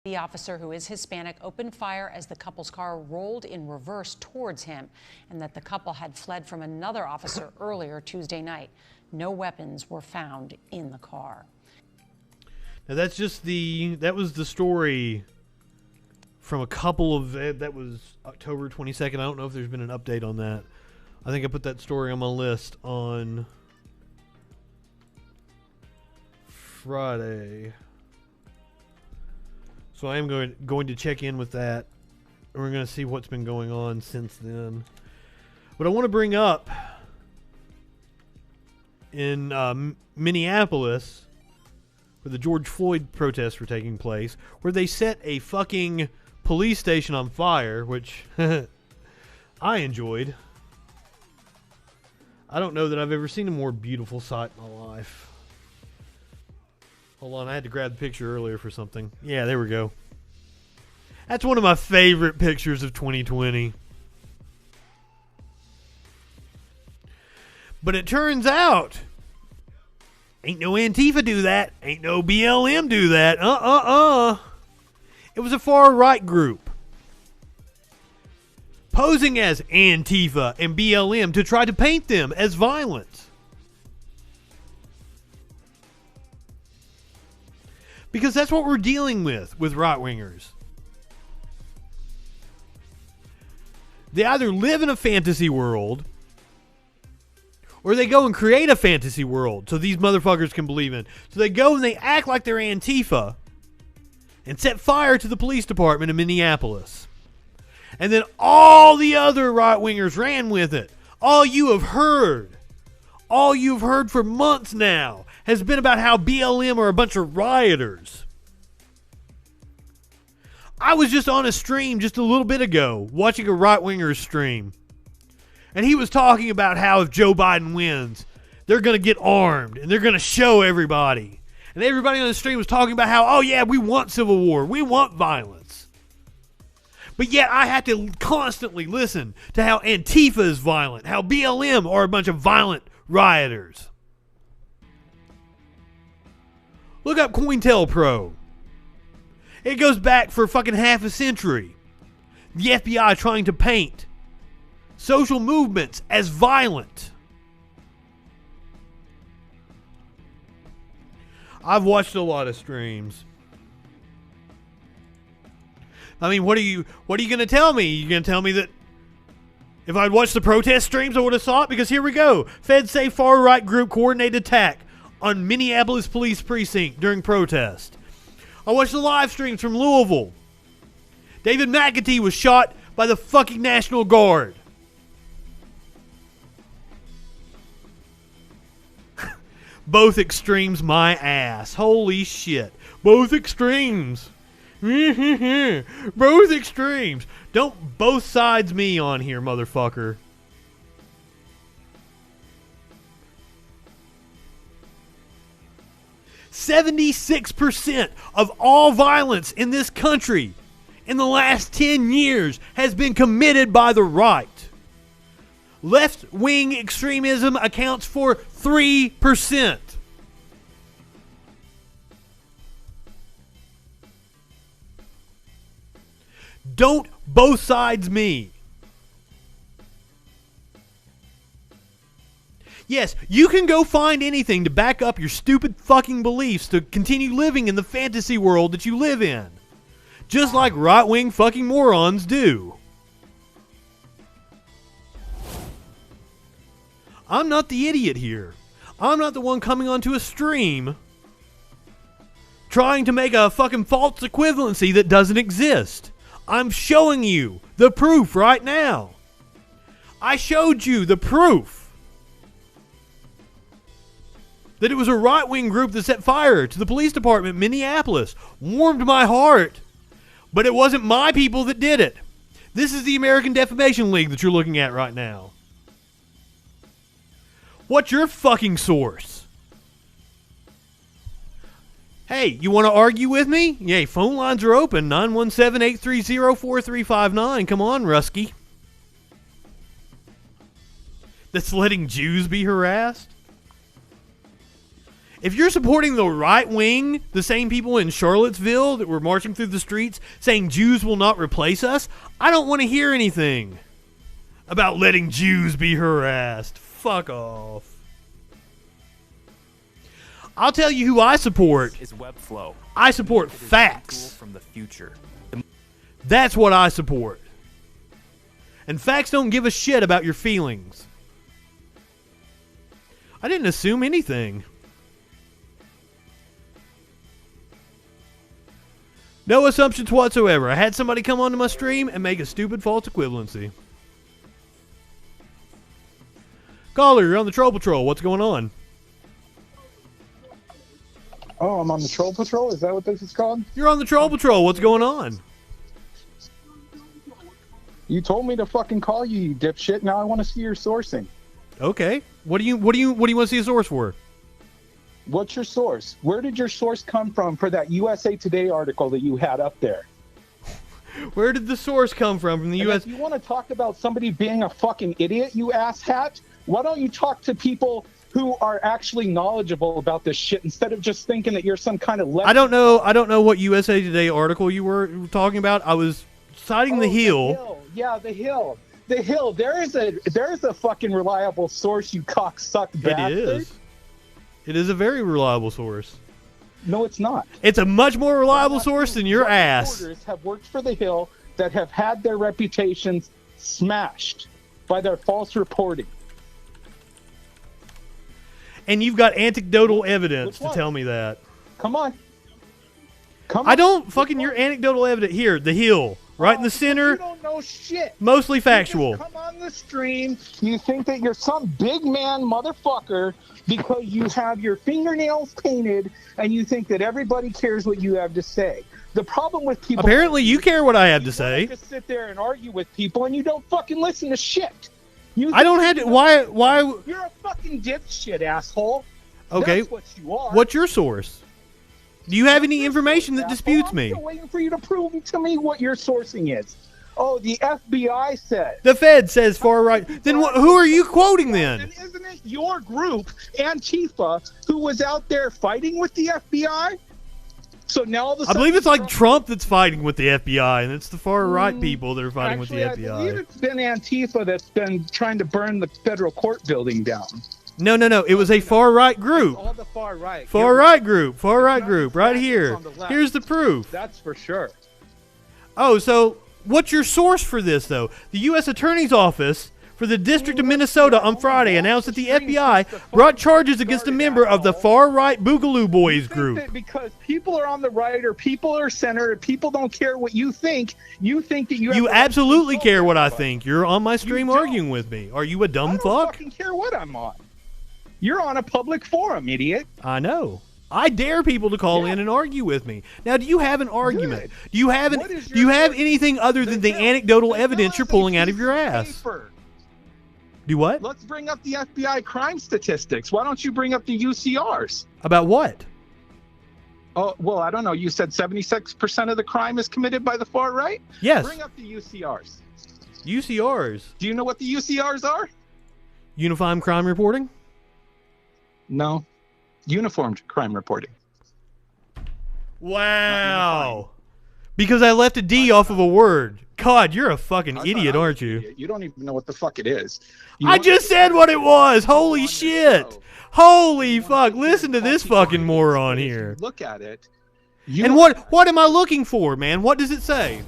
The officer, who is Hispanic, opened fire as the couple's car rolled in reverse towards him, and that the couple had fled from another officer earlier Tuesday night. No weapons were found in the car. Now that was the story from a couple of, that was October 22nd. I don't know if there's been an update on that. I think I put that story on my list on Friday. So I am going to check in with that, and we're going to see what's been going on since then. But I want to bring up in Minneapolis, where the George Floyd protests were taking place, where they set a fucking police station on fire, which I enjoyed. I don't know that I've ever seen a more beautiful sight in my life. Hold on, I had to grab the picture earlier for something. Yeah, there we go. That's one of my favorite pictures of 2020. But it turns out, ain't no Antifa do that. Ain't no BLM do that. It was a far-right group posing as Antifa and BLM to try to paint them as violent. Because that's what we're dealing with right-wingers. They either live in a fantasy world, or they go and create a fantasy world so these motherfuckers can believe in. So they go and they act like they're Antifa and set fire to the police department in Minneapolis. And then all the other right-wingers ran with it. All you've heard for months now has been about how BLM are a bunch of rioters. I was just on a stream just a little bit ago, watching a right-winger's stream. And he was talking about how if Joe Biden wins, they're going to get armed and they're going to show everybody. And everybody on the stream was talking about how, oh yeah, we want civil war. We want violence. But yet I had to constantly listen to how Antifa is violent, how BLM are a bunch of violent rioters. Look up COINTELPRO. It goes back for fucking half a century. The FBI trying to paint social movements as violent. I've watched a lot of streams. I mean, what are you going to tell me? You going to tell me that if I'd watched the protest streams, I would have saw it? Because here we go. Feds say far-right group coordinated attack on Minneapolis police precinct during protest. I watched the live streams from Louisville. David McAtee was shot by the fucking National Guard. Both extremes, my ass. Holy shit. Both extremes. Both extremes. Don't both sides me on here, motherfucker. %76% of all violence in this country in the last 10 years has been committed by the right. Left-wing extremism accounts for 3%. Don't both sides me. Yes, you can go find anything to back up your stupid fucking beliefs to continue living in the fantasy world that you live in. Just like right-wing fucking morons do. I'm not the idiot here. I'm not the one coming onto a stream trying to make a fucking false equivalency that doesn't exist. I'm showing you the proof right now. I showed you the proof that it was a right-wing group that set fire to the police department in Minneapolis. Warmed my heart. But it wasn't my people that did it. This is the American Defamation League that you're looking at right now. What's your fucking source? Hey, you want to argue with me? Yay, phone lines are open. 917-830-4359. Come on, Rusky. That's letting Jews be harassed? If you're supporting the right wing, the same people in Charlottesville that were marching through the streets saying Jews will not replace us, I don't want to hear anything about letting Jews be harassed. Fuck off. I'll tell you who I support. Is Webflow. I support facts. From the future. That's what I support. And facts don't give a shit about your feelings. I didn't assume anything. No assumptions whatsoever. I had somebody come onto my stream and make a stupid false equivalency. Caller, you're on the Troll Patrol. What's going on? Oh, I'm on the Troll Patrol? Is that what this is called? You're on the Troll Patrol. What's going on? You told me to fucking call you, you dipshit. Now I want to see your sourcing. Okay. What do you want to see a source for? What's your source? Where did your source come from for that USA Today article that you had up there? Where did the source come from the US? If you want to talk about somebody being a fucking idiot, you asshat, why don't you talk to people who are actually knowledgeable about this shit instead of just thinking that you're some kind of I don't know what USA Today article you were talking about. I was citing The Hill. Yeah, The Hill. The Hill. There is a fucking reliable source, you cocksuck bastard. It is. It is a very reliable source. No, it's not. It's a much more reliable source than your ass. Reporters have worked for The Hill that have had their reputations smashed by their false reporting. And you've got anecdotal evidence to tell me that. Come on. I don't fucking your anecdotal evidence here. The Hill, right in the center. You don't know shit. Mostly factual. You just come on the stream. You think that you're some big man motherfucker because you have your fingernails painted, and you think that everybody cares what you have to say. The problem with people. Apparently, you care what I have to say. You just sit there and argue with people, and you don't fucking listen to shit. I don't have to. Why? You're a fucking dipshit, asshole. Okay. That's what you are. What's your source? Do you have any information that disputes me? I'm still waiting for you to prove to me what your sourcing is. Oh, the FBI said. The Fed says far right. Then who are you quoting then? And isn't it your group, Antifa, who was out there fighting with the FBI? So now all of a sudden, I believe it's like Trump that's fighting with the FBI, and it's the far right people that are fighting with the FBI. I believe it's been Antifa that's been trying to burn the federal court building down. No. It was a far right group. All the far right. Far right group, right here. Here's the proof. That's for sure. Oh, so what's your source for this, though? The U.S. Attorney's Office for the District of Minnesota on Friday announced that the FBI brought charges against a member of the far-right Boogaloo Boys group. Because people are on the right or people are center, people don't care what you think. You think that you have You absolutely care what I think. You're on my stream arguing with me. Are you a dumb fuck? I don't fucking care what I'm on. You're on a public forum, idiot. I know. I dare people to call in and argue with me. Now, do you have an argument? Good. Do you have anything other than the anecdotal evidence you're pulling out of your ass? Do what? Let's bring up the FBI crime statistics. Why don't you bring up the UCRs? About what? Oh, well, I don't know. You said 76% of the crime is committed by the far right? Yes. Bring up the UCRs. UCRs? Do you know what the UCRs are? Uniform crime reporting? No. Uniformed crime reporting. Wow. Because I left a D off of a word. God, you're a fucking idiot, aren't you? You don't even know what the fuck it is. I just said what it was. Holy shit. Holy fuck. Listen to this fucking moron here. Look at it. And what am I looking for, man? What does it say?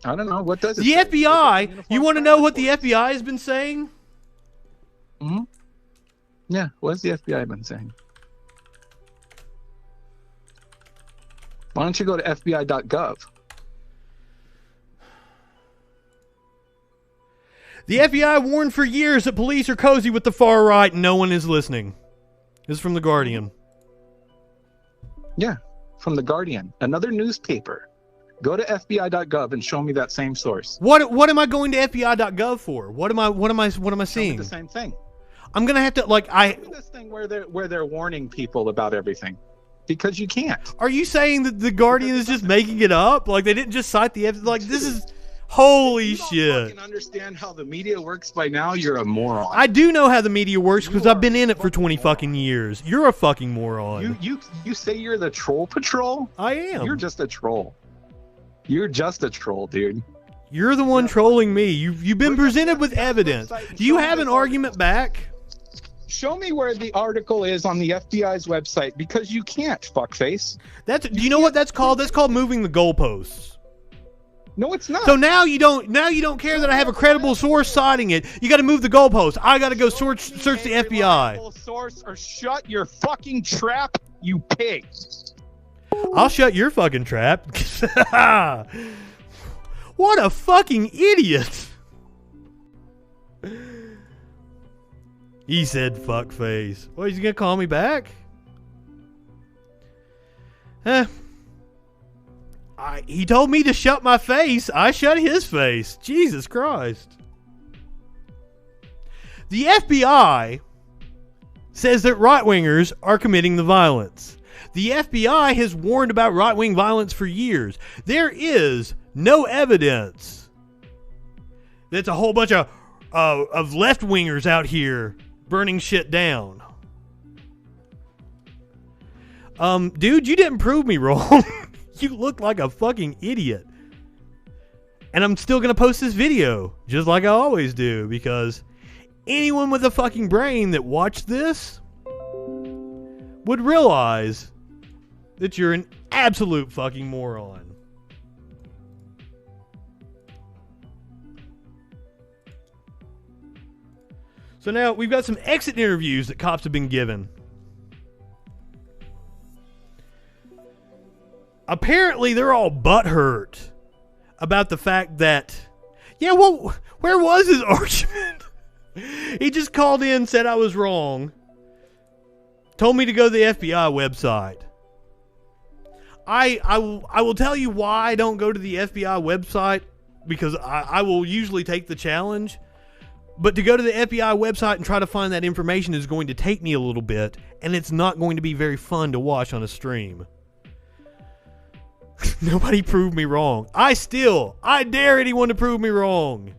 I don't know. What does it say? The FBI. You want to know what the FBI has been saying? Mm-hmm. Yeah. What has the FBI been saying? Why don't you go to FBI.gov? The FBI warned for years that police are cozy with the far right and no one is listening. This is from The Guardian. Yeah, from The Guardian. Another newspaper. Go to FBI.gov and show me that same source. What am I going to FBI.gov for? What am I seeing? The same thing. I'm gonna have to this thing where they're warning people about everything. Because you can't. Are you saying that The Guardian is just making it up? Like they didn't just cite the this is Holy You don't shit. fucking understand how the media works by now. You're a moron. I do know how the media works because You I've been are in it for fucking 20 fucking years. You're a fucking moron. You say you're the troll patrol? I am. You're just a troll. You're just a troll, dude. You're the one trolling me. You've been presented with evidence. Do you have an argument back? Show me where the article is on the FBI's website, because you can't, fuckface. Do you know what that's called? That's called moving the goalposts. No, it's not. So now you don't care that I have a credible source citing it. You got to move the goalposts. I got to go search the FBI. Source or shut your fucking trap, you pig. I'll shut your fucking trap. What a fucking idiot. He said fuckface. What, he's gonna call me back? He told me to shut my face. I shut his face. Jesus Christ. The FBI says that right-wingers are committing the violence. The FBI has warned about right-wing violence for years. There is no evidence that's a whole bunch of left-wingers out here burning shit down. Dude, you didn't prove me wrong. You look like a fucking idiot. And I'm still going to post this video, just like I always do, because anyone with a fucking brain that watched this would realize that you're an absolute fucking moron. So now we've got some exit interviews that cops have been given. Apparently they're all butthurt about the fact that, yeah, well, where was his argument? He just called in, said I was wrong, told me to go to the FBI website. I will tell you why I don't go to the FBI website, because I will usually take the challenge. But to go to the FBI website and try to find that information is going to take me a little bit, and it's not going to be very fun to watch on a stream. Nobody proved me wrong. I dare anyone to prove me wrong.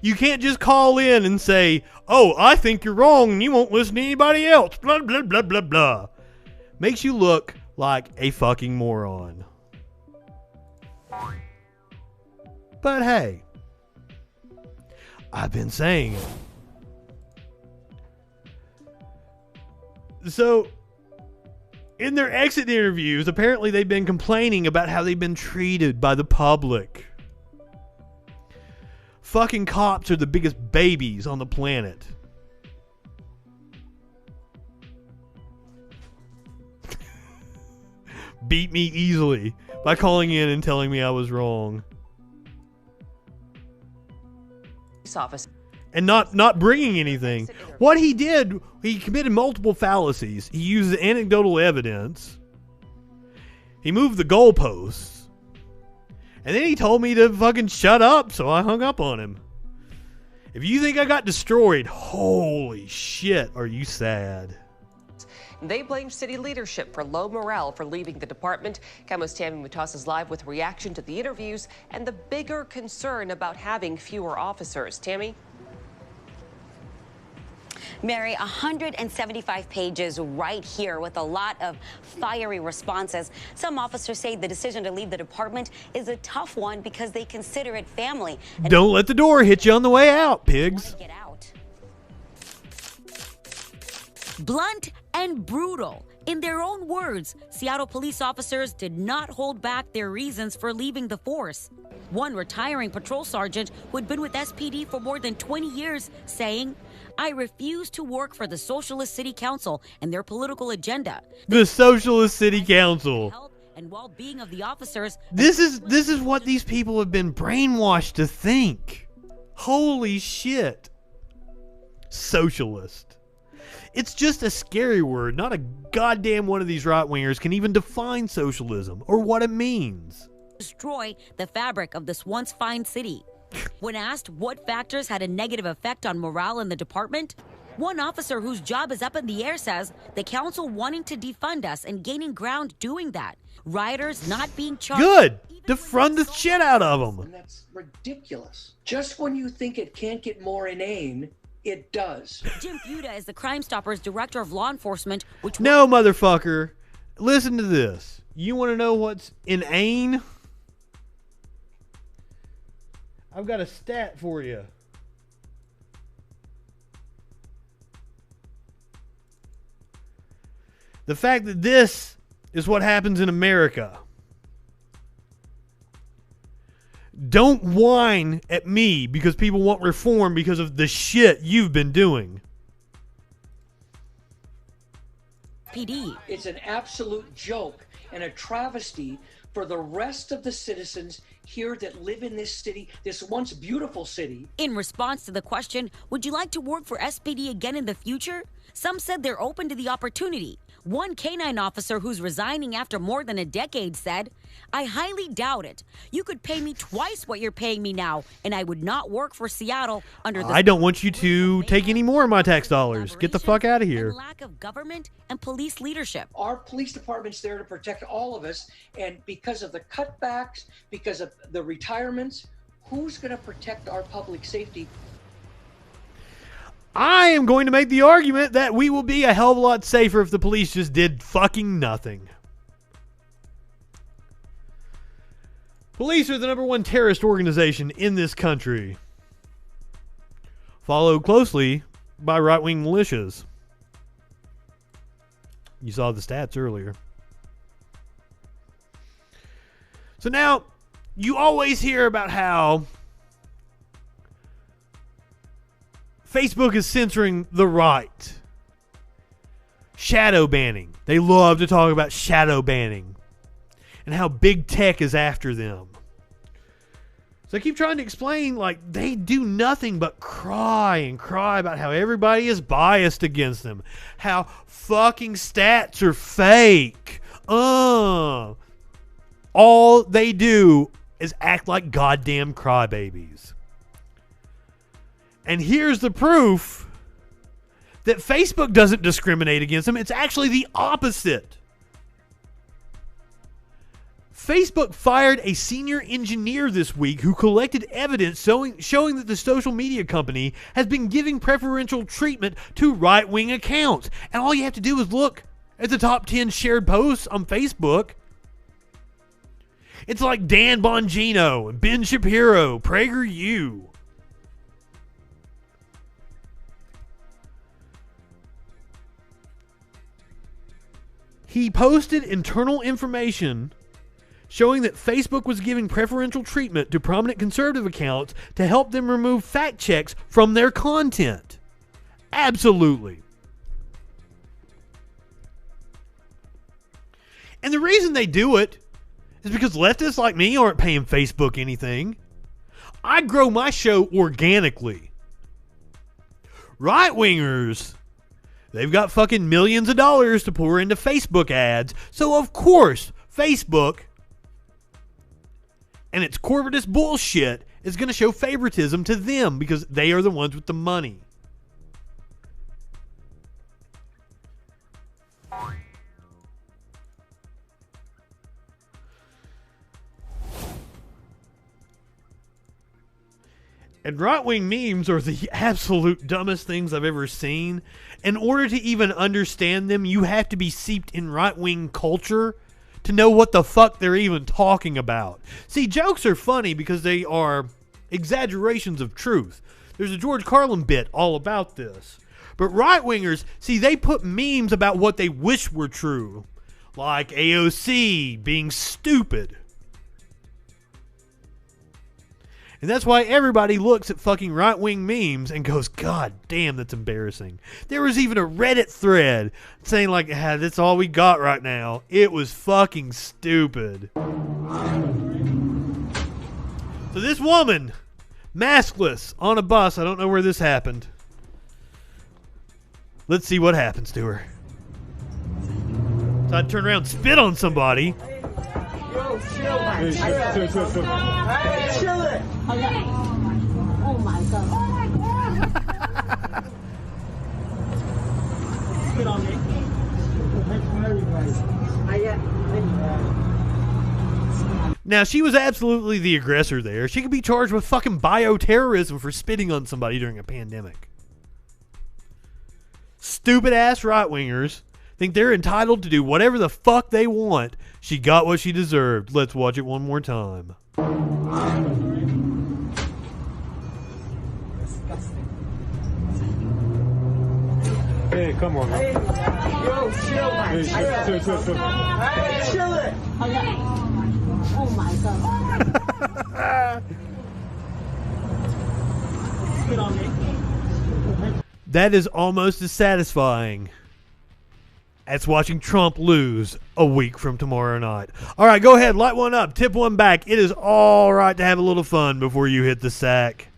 You can't just call in and say, oh, I think you're wrong and you won't listen to anybody else. Blah, blah, blah, blah, blah. Makes you look like a fucking moron. But hey, I've been saying it. So, in their exit interviews, apparently they've been complaining about how they've been treated by the public. Fucking cops are the biggest babies on the planet. Beat me easily by calling in and telling me I was wrong. Office. And not bringing anything. What he did, he committed multiple fallacies. He used anecdotal evidence. He moved the goalposts. And then he told me to fucking shut up, so I hung up on him. If you think I got destroyed, holy shit, are you sad? They blame city leadership for low morale for leaving the department. KEMO's Tammy Mutas is live with reaction to the interviews and the bigger concern about having fewer officers. Tammy? Mary, 175 pages right here with a lot of fiery responses. Some officers say the decision to leave the department is a tough one because they consider it family. Don't let the door hit you on the way out, pigs. Get out. Blunt and brutal. In their own words, Seattle police officers did not hold back their reasons for leaving the force. One retiring patrol sergeant who had been with SPD for more than 20 years saying, I refuse to work for the Socialist City Council and their political agenda. The Socialist City Council. Health and well-being of the officers. This is what these people have been brainwashed to think. Holy shit. Socialist. It's just a scary word. Not a goddamn one of these right-wingers can even define socialism or what it means. Destroy the fabric of this once fine city. When asked what factors had a negative effect on morale in the department, One officer whose job is up in the air says the council wanting to defund us and gaining ground doing that. Rioters not being charged. Good. Defund the shit out of them. And that's ridiculous. Just when you think it can't get more inane, it does. Jim Fuda is the Crime Stoppers Director of Law Enforcement, which... No, motherfucker. Listen to this. You want to know what's inane? I've got a stat for you. The fact that this is what happens in America. Don't whine at me because people want reform because of the shit you've been doing. PD. It's an absolute joke and a travesty for the rest of the citizens here that live in this city, this once beautiful city. In response to the question, would you like to work for SPD again in the future? Some said they're open to the opportunity. One canine officer who's resigning after more than a decade said, I highly doubt it. You could pay me twice what you're paying me now, and I would not work for Seattle under the... I don't want you to take any more of my tax dollars. Get the fuck out of here. Lack of government and police leadership. Our police department's there to protect all of us, and because of the cutbacks, because of the retirements, who's going to protect our public safety? I am going to make the argument that we will be a hell of a lot safer if the police just did fucking nothing. Police are the #1 terrorist organization in this country, followed closely by right-wing militias. You saw the stats earlier. So now, you always hear about how Facebook is censoring the right. Shadow banning. They love to talk about shadow banning and how big tech is after them. So I keep trying to explain, like, they do nothing but cry and cry about how everybody is biased against them. How fucking stats are fake. All they do is act like goddamn crybabies. And here's the proof that Facebook doesn't discriminate against them. It's actually the opposite. Facebook fired a senior engineer this week who collected evidence showing that the social media company has been giving preferential treatment to right-wing accounts. And all you have to do is look at the top 10 shared posts on Facebook. It's like Dan Bongino and Ben Shapiro, PragerU. He posted internal information showing that Facebook was giving preferential treatment to prominent conservative accounts to help them remove fact checks from their content. Absolutely. And the reason they do it is because leftists like me aren't paying Facebook anything. I grow my show organically. Right-wingers, they've got fucking millions of dollars to pour into Facebook ads. So, of course, Facebook and its corporatist bullshit is going to show favoritism to them because they are the ones with the money. And right-wing memes are the absolute dumbest things I've ever seen. In order to even understand them, you have to be steeped in right-wing culture to know what the fuck they're even talking about. See, jokes are funny because they are exaggerations of truth. There's a George Carlin bit all about this. But right-wingers, see, they put memes about what they wish were true. Like AOC being stupid. And that's why everybody looks at fucking right-wing memes and goes, God damn, that's embarrassing. There was even a Reddit thread saying like, that's all we got right now. It was fucking stupid. So this woman, maskless, on a bus. I don't know where this happened. Let's see what happens to her. So I'd turn around and spit on somebody. Chill it. Oh my god. Now, she was absolutely the aggressor there. She could be charged with fucking bioterrorism for spitting on somebody during a pandemic. Stupid-ass right-wingers think they're entitled to do whatever the fuck they want. She got what she deserved. Let's watch it one more time. Hey, come on, man. Yo, chill. Hey, chill. Hey, chill it. Oh my God. Spit on me. That is almost as satisfying as watching Trump lose a week from tomorrow night. All right, go ahead, light one up, tip one back. It is all right to have a little fun before you hit the sack.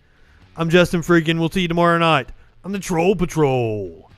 I'm Justin Freakin. We'll see you tomorrow night on the Troll Patrol.